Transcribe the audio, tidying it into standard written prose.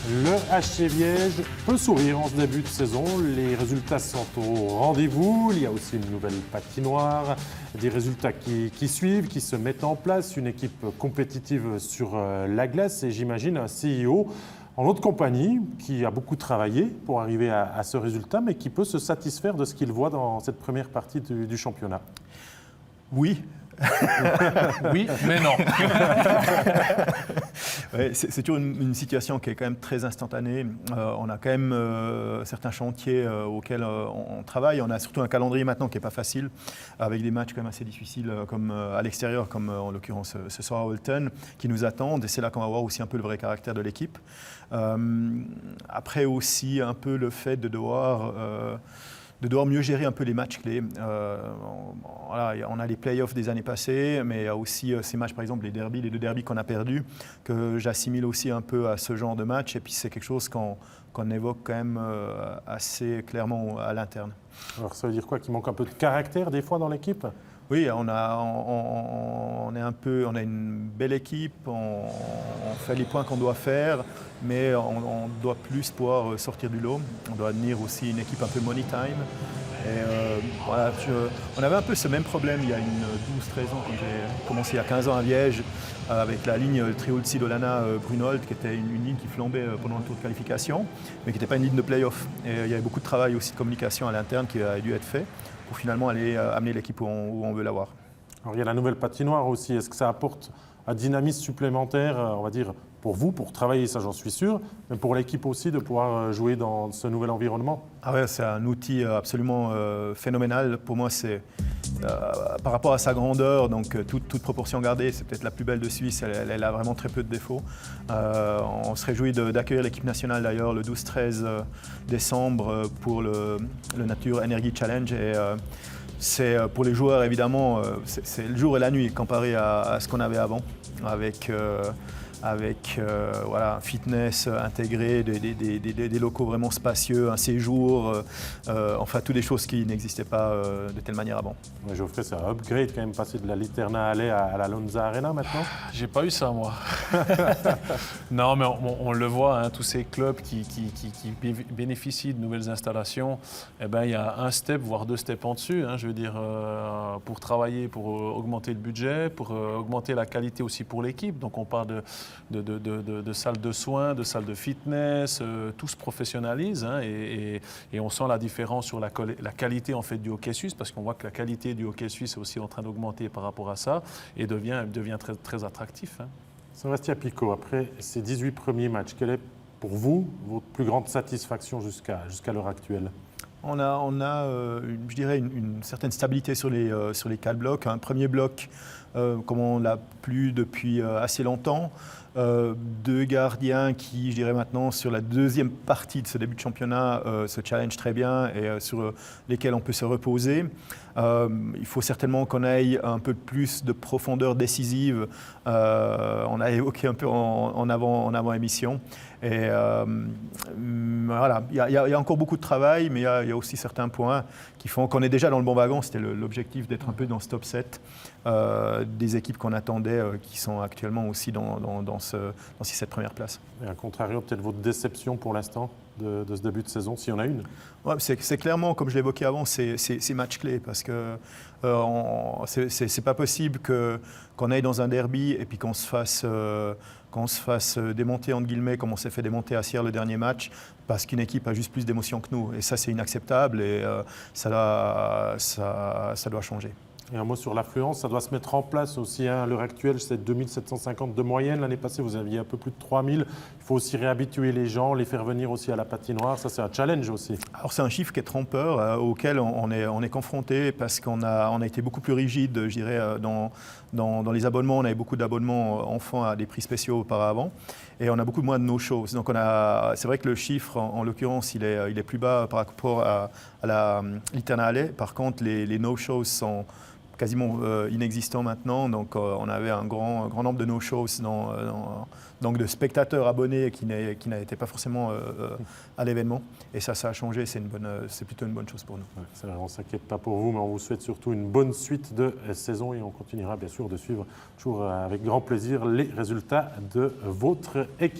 Le HC Liège peut sourire en ce début de saison. Les résultats sont au rendez-vous. Il y a aussi une nouvelle patinoire, des résultats qui suivent, qui se mettent en place, une équipe compétitive sur la glace et j'imagine un CEO en autre compagnie qui a beaucoup travaillé pour arriver à ce résultat, mais qui peut se satisfaire de ce qu'il voit dans cette première partie du championnat. Oui. Oui, mais non. Ouais, c'est toujours une situation qui est quand même très instantanée. On a quand même certains chantiers auxquels on travaille. On a surtout un calendrier maintenant qui n'est pas facile, avec des matchs quand même assez difficiles comme à l'extérieur, comme en l'occurrence ce soir à Holton, qui nous attendent. Et c'est là qu'on va voir aussi un peu le vrai caractère de l'équipe. Après aussi un peu le fait de devoir mieux gérer un peu les matchs clés. Voilà, on a les playoffs des années passées, mais il y a aussi ces matchs, par exemple les deux derbys qu'on a perdus, que j'assimile aussi un peu à ce genre de match. Et puis c'est quelque chose qu'on évoque quand même assez clairement à l'interne. Alors ça veut dire quoi? Qu'il manque un peu de caractère des fois dans l'équipe? Oui, on a une belle équipe, on fait les points qu'on doit faire, mais on doit plus pouvoir sortir du lot. On doit devenir aussi une équipe un peu money time. Et voilà, on avait un peu ce même problème il y a une 12-13 ans, quand j'ai commencé il y a 15 ans à Liège, avec la ligne Triolci-Dolana-Brunold, qui était une ligne qui flambait pendant le tour de qualification, mais qui n'était pas une ligne de play-off. Et il y avait beaucoup de travail aussi de communication à l'interne qui a dû être fait pour finalement aller amener l'équipe où on veut l'avoir. Alors il y a la nouvelle patinoire aussi. Est-ce que ça apporte un dynamisme supplémentaire, on va dire, pour vous, pour travailler, ça j'en suis sûr, mais pour l'équipe aussi de pouvoir jouer dans ce nouvel environnement? Ah ouais, c'est un outil absolument phénoménal. Pour moi, c'est par rapport à sa grandeur, donc toute proportion gardée, c'est peut-être la plus belle de Suisse. Elle a vraiment très peu de défauts. On se réjouit d'accueillir l'équipe nationale d'ailleurs le 12-13 décembre pour le Nature Energy Challenge. Et, c'est pour les joueurs évidemment, c'est le jour et la nuit comparé à ce qu'on avait avant, avec voilà, un fitness intégré, des locaux vraiment spacieux, un séjour, enfin toutes des choses qui n'existaient pas de telle manière avant. Ouais, Geoffrey, c'est un upgrade quand même, passer de la Literna Halle à la Lonza Arena maintenant? J'ai pas eu ça, moi. Non, mais on le voit, hein, tous ces clubs qui bénéficient de nouvelles installations, eh ben, il y a un step, voire deux steps en dessus. Hein, je veux dire, pour travailler, pour augmenter le budget, pour augmenter la qualité aussi pour l'équipe. Donc on parle de salles de soins, de salles de fitness, tout se professionnalise, hein, et on sent la différence sur la qualité en fait, du hockey suisse, parce qu'on voit que la qualité du hockey suisse est aussi en train d'augmenter par rapport à ça et devient très, très attractif. Hein. Sébastien Picot, après ces 18 premiers matchs, quelle est pour vous votre plus grande satisfaction jusqu'à l'heure actuelle? On a je dirais, une certaine stabilité sur les 4 blocs. Un premier bloc, comme on l'a plus depuis assez longtemps. 2 gardiens qui, je dirais maintenant, sur la deuxième partie de ce début de championnat, se challenge très bien et sur lesquels on peut se reposer. Il faut certainement qu'on aille un peu plus de profondeur décisive. On a évoqué un peu en avant-émission. Et voilà, il y a encore beaucoup de travail, mais il y a aussi certains points qui font qu'on est déjà dans le bon wagon. C'était l'objectif d'être un peu dans ce top 7 des équipes qu'on attendait, qui sont actuellement aussi dans cette première place. Et à contrario, peut-être votre déception pour l'instant de ce début de saison, s'il y en a une? Ouais, c'est clairement, comme je l'évoquais avant, c'est match clé parce que c'est pas possible qu'on aille dans un derby et puis qu'on se fasse démonter entre guillemets comme on s'est fait démonter à Sierre le dernier match parce qu'une équipe a juste plus d'émotion que nous. Et ça, c'est inacceptable et ça doit changer. Et un mot sur l'affluence, ça doit se mettre en place aussi. Hein. À l'heure actuelle, c'est 2750 de moyenne. L'année passée, vous aviez un peu plus de 3000. Il faut aussi réhabituer les gens, les faire venir aussi à la patinoire. Ça, c'est un challenge aussi. Alors, c'est un chiffre qui est trompeur, auquel on est confronté parce qu'on a été beaucoup plus rigide, je dirais, dans les abonnements. On avait beaucoup d'abonnements enfants à des prix spéciaux auparavant. Et on a beaucoup moins de no-shows. Donc, c'est vrai que le chiffre, en l'occurrence, il est plus bas par rapport à la Literna Halle. Par contre, les no-shows sont quasiment inexistant maintenant, donc on avait un grand nombre de no-shows, donc de spectateurs abonnés qui n'étaient pas forcément à l'événement, et ça a changé, c'est plutôt une bonne chose pour nous. Ouais, on ne s'inquiète pas pour vous, mais on vous souhaite surtout une bonne suite de saison et on continuera bien sûr de suivre toujours avec grand plaisir les résultats de votre équipe.